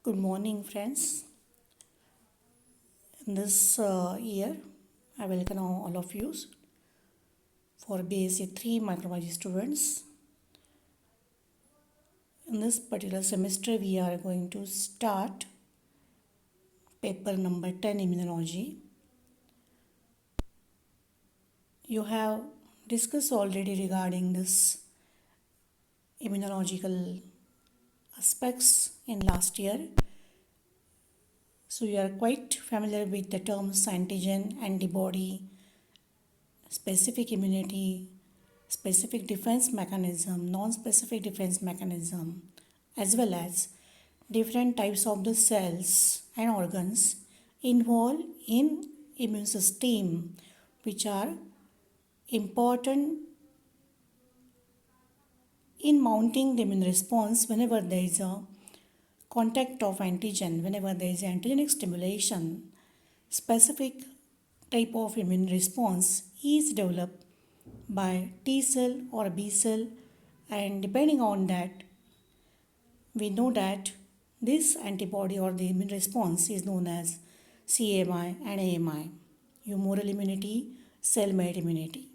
Good morning, friends. In this year, I welcome all of you for BSc 3 microbiology students. In this particular semester, we are going to start paper number 10 immunology. You have discussed already regarding this immunological aspects in last year. So you are quite familiar with the terms antigen, antibody, specific immunity, specific defense mechanism, non-specific defense mechanism, as well as different types of the cells and organs involved in immune system, which are important in mounting the immune response whenever there is a contact of antigen, whenever there is antigenic stimulation, specific type of immune response is developed by T cell or B cell, and depending on that, we know that this antibody or the immune response is known as CMI and AMI, humoral immunity, cell-made immunity.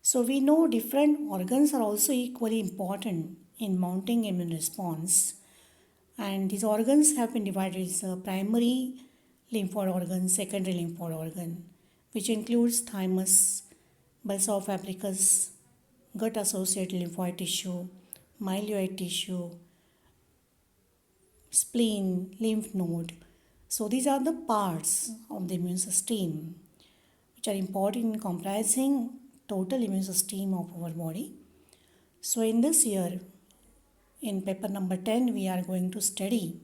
So we know different organs are also equally important in mounting immune response, and these organs have been divided as a primary lymphoid organ, secondary lymphoid organ, which includes thymus, balsa of Fabricus, gut-associated lymphoid tissue, myeloid tissue, spleen, lymph node. So these are the parts of the immune system which are important in comprising total immune system of our body. So in this year, in paper number 10, we are going to study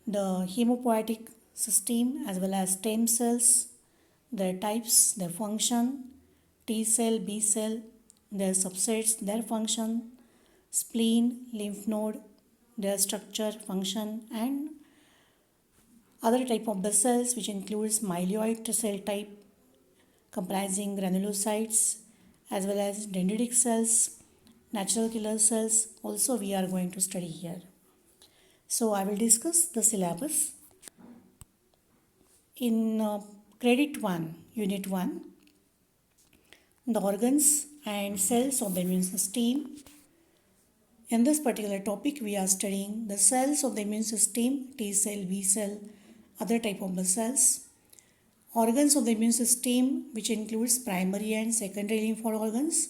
the hemopoietic system as well as stem cells, their types, their function, T cell, B cell, their subsets, their function, spleen, lymph node, their structure, function, and other type of the cells, which includes myeloid cell type comprising granulocytes as well as dendritic cells, natural killer cells. Also, we are going to study here. So I will discuss the syllabus. In credit 1, unit 1, the organs and cells of the immune system. In this particular topic, we are studying the cells of the immune system, T cell, B cell, other type of the cells. Organs of the immune system, which includes primary and secondary lymphoid organs,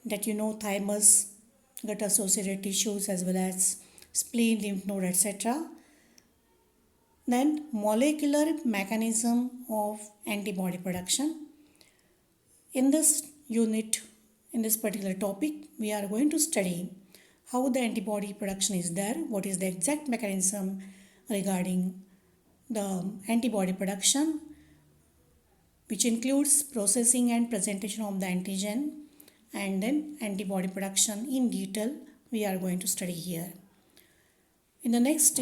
that you know, thymus, gut-associated tissues, as well as spleen, lymph node, etc. Then molecular mechanism of antibody production. In this unit, in this particular topic, we are going to study how the antibody production is there, what is the exact mechanism regarding the antibody production, which includes processing and presentation of the antigen, and then antibody production in detail we are going to study here. In the next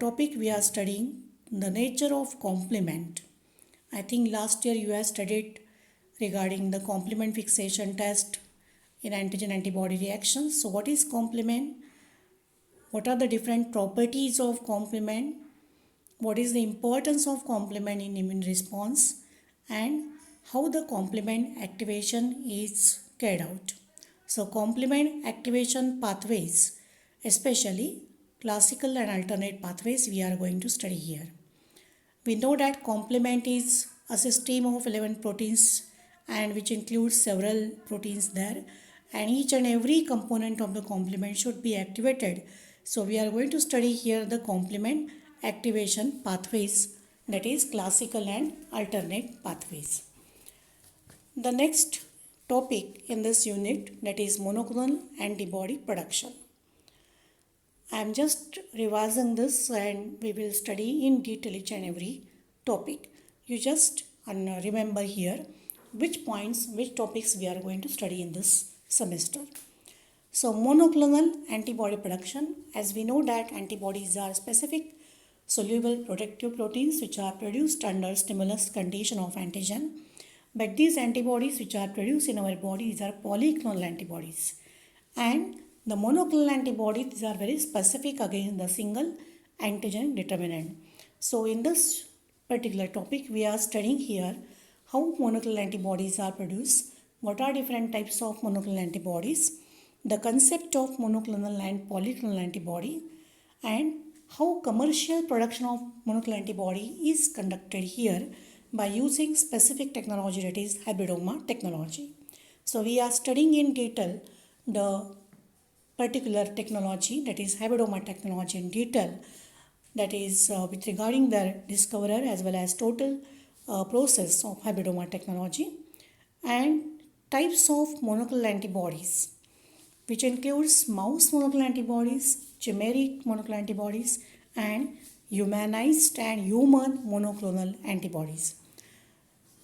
topic, we are studying the nature of complement. I think last year you have studied regarding the complement fixation test in antigen antibody reactions. So what is complement? What are the different properties of complement? What is the importance of complement in immune response? And how the complement activation is carried out. So complement activation pathways, especially classical and alternate pathways, we are going to study here. We know that complement is a system of 11 proteins and which includes several proteins there, and each and every component of the complement should be activated. So we are going to study here the complement activation pathways, that is classical and alternate pathways. The next topic in this unit, that is monoclonal antibody production. I am just revising this and we will study in detail each and every topic. You just remember here which points, which topics we are going to study in this semester. So monoclonal antibody production, as we know that antibodies are specific soluble protective proteins which are produced under stimulus condition of antigen. But these antibodies which are produced in our bodies are polyclonal antibodies, and The monoclonal antibodies, these are very specific against the single antigen determinant. So in this particular topic, we are studying here how monoclonal antibodies are produced, what are different types of monoclonal antibodies, the concept of monoclonal and polyclonal antibody, and how commercial production of monoclonal antibody is conducted here by using specific technology, that is hybridoma technology. So we are studying in detail the particular technology, that is hybridoma technology in detail, that is with regarding the discoverer as well as total process of hybridoma technology, and types of monoclonal antibodies, which includes mouse monoclonal antibodies, chimeric monoclonal antibodies, and humanized and human monoclonal antibodies.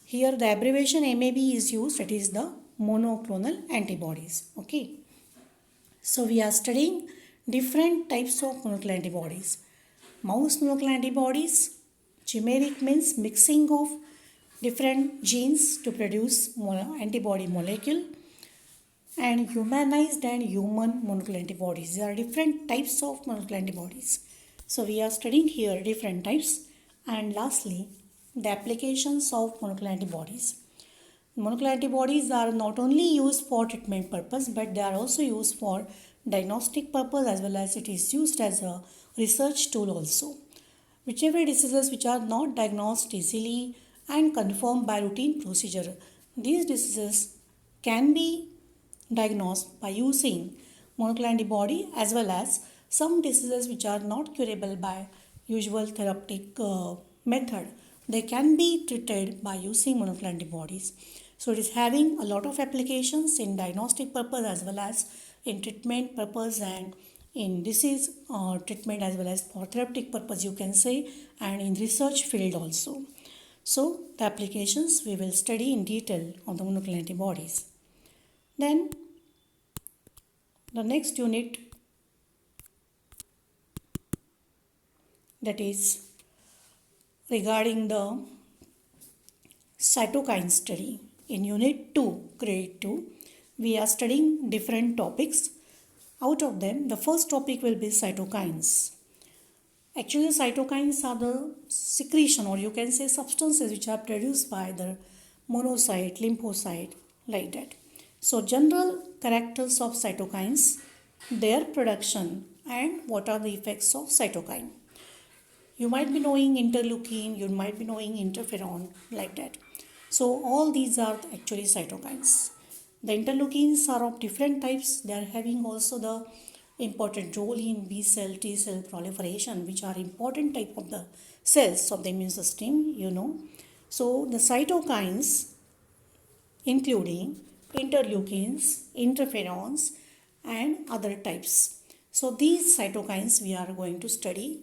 Here the abbreviation MAB is used, that is the monoclonal antibodies. Okay. So we are studying different types of monoclonal antibodies. Mouse monoclonal antibodies, chimeric means mixing of different genes to produce antibody molecule, and humanized and human monoclonal antibodies. There are different types of monoclonal antibodies. So we are studying here different types. And lastly, the applications of monoclonal antibodies. Monoclonal antibodies are not only used for treatment purpose, but they are also used for diagnostic purpose, as well as it is used as a research tool also. Whichever diseases which are not diagnosed easily and confirmed by routine procedure, these diseases can be diagnosed by using monoclonal antibody, as well as some diseases which are not curable by usual therapeutic method, they can be treated by using monoclonal antibodies. So it is having a lot of applications in diagnostic purpose as well as in treatment purpose, and in disease treatment as well as for therapeutic purpose, you can say, and in research field also. So the applications we will study in detail on the monoclonal antibodies. Then the next unit, that is regarding the cytokine study. In unit 2, grade 2, we are studying different topics. Out of them, the first topic will be cytokines. Actually, cytokines are the secretion, or you can say substances, which are produced by the monocyte, lymphocyte, like that. So general characters of cytokines, their production, and what are the effects of cytokine. You might be knowing interleukin, you might be knowing interferon, like that. So all these are actually cytokines. The interleukins are of different types. They are having also the important role in B cell, T cell proliferation, which are important type of the cells of the immune system, you know. So the cytokines, including interleukins, interferons, and other types. So these cytokines we are going to study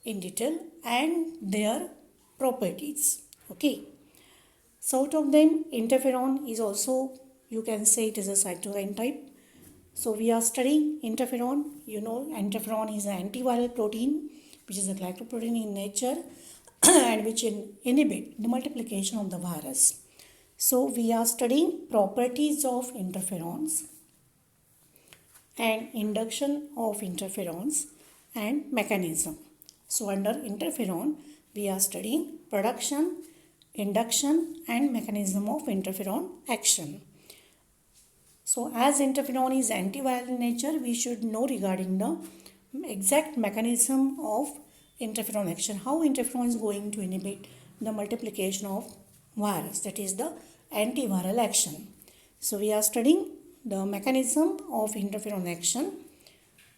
in detail and their properties. Okay. So out of them, interferon is also, you can say it is a cytokine type. So we are studying interferon. You know, interferon is an antiviral protein, which is a glycoprotein in nature and which inhibit the multiplication of the virus. So we are studying properties of interferons and induction of interferons and mechanism. So under interferon, we are studying production, induction, and mechanism of interferon action. So as interferon is antiviral in nature, we should know regarding the exact mechanism of interferon action, how interferon is going to inhibit the multiplication of virus, that is the antiviral action. So we are studying the mechanism of interferon action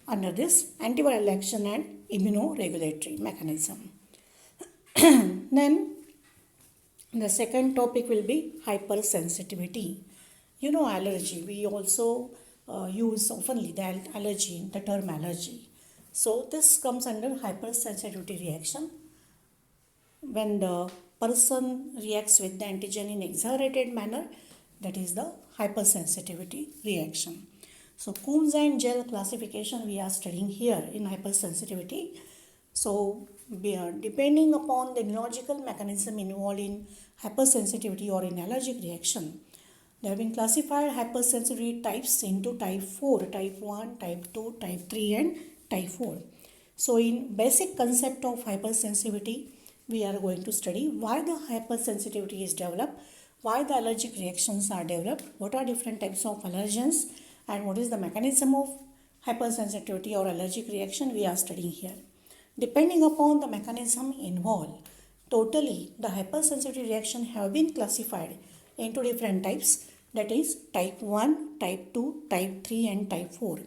under this antiviral action and immunoregulatory mechanism. Then the second topic will be hypersensitivity. You know, allergy. We also use oftenly the allergy, the term allergy. So this comes under hypersensitivity reaction. When the person reacts with the antigen in exaggerated manner, that is the hypersensitivity reaction. So Coombs and Gell classification we are studying here in hypersensitivity. So depending upon the immunological mechanism involved in hypersensitivity or in allergic reaction, They have been classified hypersensitivity types into type 4, type 1, type 2, type 3 and type 4. So in basic concept of hypersensitivity, we are going to study why the hypersensitivity is developed, why the allergic reactions are developed, what are different types of allergens, and what is the mechanism of hypersensitivity or allergic reaction we are studying here. Depending upon the mechanism involved, totally the hypersensitivity reaction have been classified into different types, that is type 1, type 2, type 3 and type 4.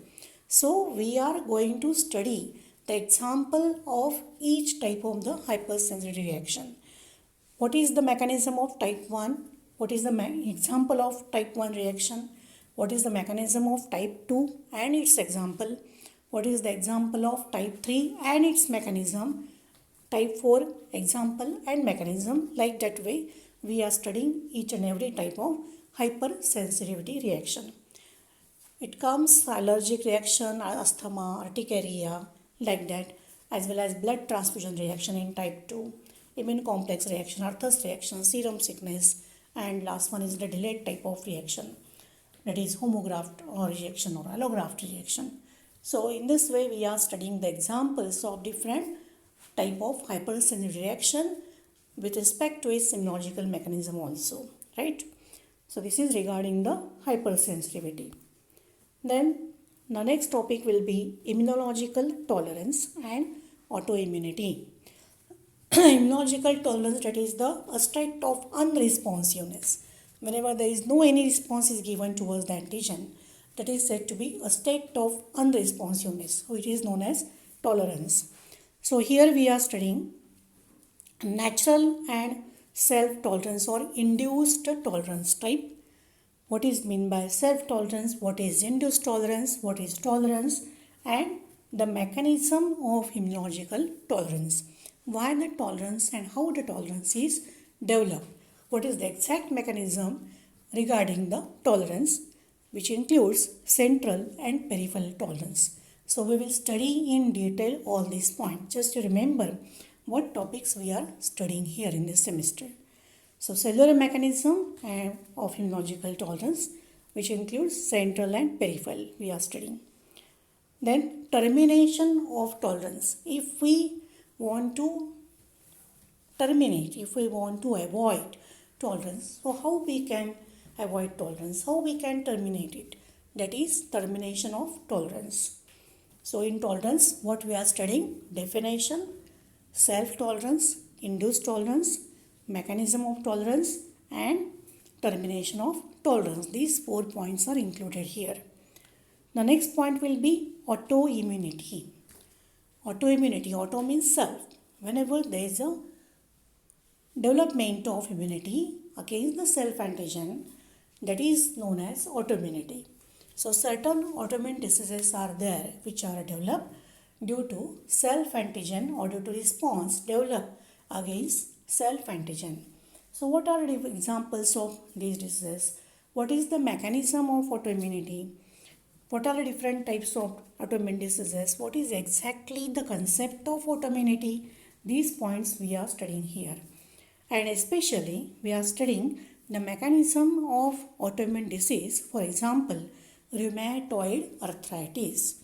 So we are going to study the example of each type of the hypersensitivity reaction. What is the mechanism of type 1? What is the example of type 1 reaction? What is the mechanism of type 2 and its example? What is the example of type 3 and its mechanism? Type 4 example and mechanism. Like that way we are studying each and every type of hypersensitivity reaction. It comes allergic reaction, asthma, urticaria, like that, as well as blood transfusion reaction in type 2, immune complex reaction, Arthur's reaction, serum sickness, and last one is the delayed type of reaction, that is homograft or reaction or allograft reaction. So in this way we are studying the examples of different type of hypersensitivity reaction with respect to its immunological mechanism also, right? So this is regarding the hypersensitivity. Then the next topic will be immunological tolerance and autoimmunity. Immunological tolerance, that is a state of unresponsiveness. Whenever there is no any response is given towards the antigen, that is said to be a state of unresponsiveness, which is known as tolerance. So here we are studying natural and self-tolerance or induced tolerance type. What is meant by self-tolerance, what is induced tolerance, what is tolerance, and the mechanism of immunological tolerance. Why the tolerance and how the tolerance is developed. What is the exact mechanism regarding the tolerance, which includes central and peripheral tolerance. So we will study in detail all these points. Just to remember what topics we are studying here in this semester. So cellular mechanism of immunological tolerance, which includes central and peripheral, we are studying. Then termination of tolerance. If we want to terminate, if we want to avoid tolerance, so how we can avoid tolerance, how we can terminate it, that is termination of tolerance. So in tolerance, what we are studying? Definition, self-tolerance, induced tolerance, mechanism of tolerance and termination of tolerance. These 4 points are included here. The next point will be autoimmunity. Autoimmunity, auto means self. Whenever there is a development of immunity against the self antigen, that is known as autoimmunity. So certain autoimmune diseases are there which are developed due to self antigen or due to response developed against self antigen. So what are the examples of these diseases? What is the mechanism of autoimmunity? What are the different types of autoimmune diseases? What is exactly the concept of autoimmunity? These points we are studying here. And especially we are studying the mechanism of autoimmune disease, for example, rheumatoid arthritis.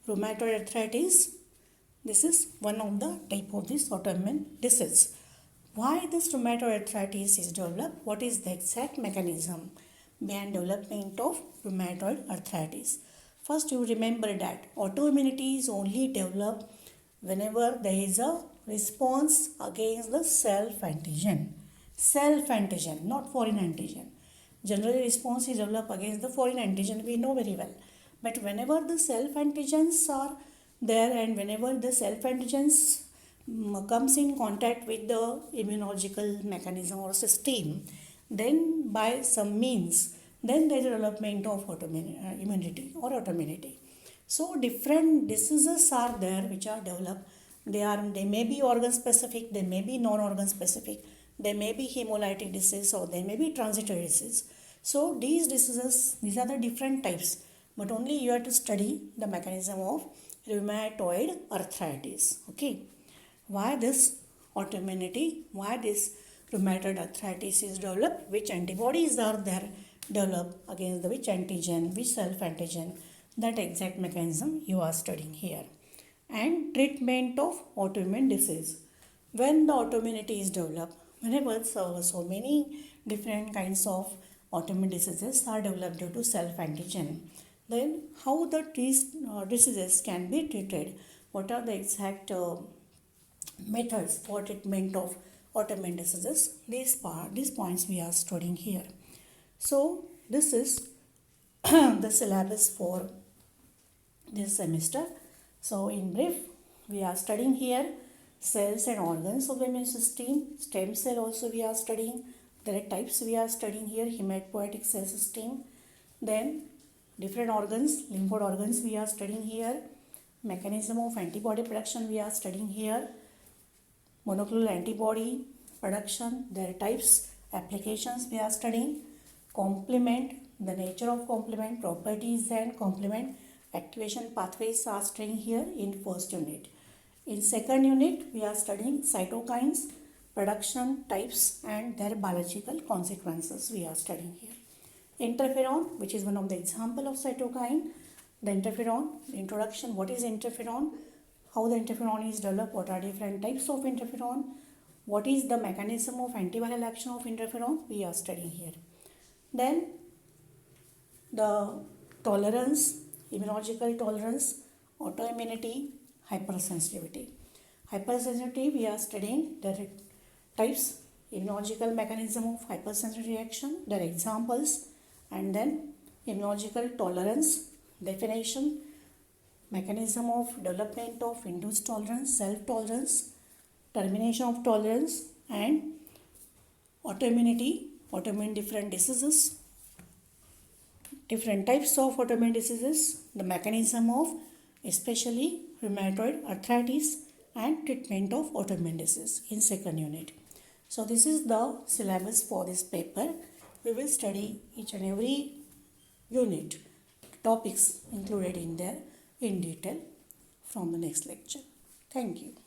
Rheumatoid arthritis, this is one of the type of this autoimmune disease. Why this rheumatoid arthritis is developed? What is the exact mechanism behind development of rheumatoid arthritis? First, you remember that autoimmunity is only developed whenever there is a response against the self antigen. Self antigen, not foreign antigen. Generally, response is developed against the foreign antigen, we know very well. But whenever the self antigens are there and whenever the self antigens comes in contact with the immunological mechanism or system, then by some means, then there is a development of immunity or autoimmunity. So different diseases are there which are developed. They may be organ specific, they may be non-organ specific, they may be hemolytic disease or they may be transitory disease. So these diseases, these are the different types, but only you have to study the mechanism of rheumatoid arthritis. Okay. Why this autoimmunity, why this rheumatoid arthritis is developed, which antibodies are there develop against the which antigen, which self-antigen, that exact mechanism you are studying here. And treatment of autoimmune disease. When the autoimmunity is developed, whenever so many different kinds of autoimmune diseases are developed due to self-antigen, then how these diseases can be treated? What are the exact methods for treatment of autoimmune diseases? These points we are studying here. So this is the syllabus for this semester. So in brief, we are studying here cells and organs of the immune system. Stem cell also we are studying. There are types we are studying here, hematopoietic cell system. Then different organs, lymphoid organs we are studying here. Mechanism of antibody production we are studying here. Monoclonal antibody production, their types, applications we are studying. Complement, the nature of complement, properties and complement activation pathways are studying here in first unit. In second unit, we are studying cytokines, production types and their biological consequences we are studying here. Interferon, which is one of the example of cytokine. The interferon, introduction, what is interferon, how the interferon is developed, what are different types of interferon, what is the mechanism of antiviral action of interferon, we are studying here. Then the tolerance, immunological tolerance, autoimmunity, hypersensitivity. Hypersensitivity, we are studying the types, immunological mechanism of hypersensitivity reaction, their examples, and then immunological tolerance, definition, mechanism of development of induced tolerance, self-tolerance, termination of tolerance, and autoimmunity, autoimmune different diseases, different types of autoimmune diseases, the mechanism of especially rheumatoid arthritis and treatment of autoimmune disease in second unit. So this is the syllabus for this paper. We will study each and every unit, topics included in there in detail from the next lecture. Thank you.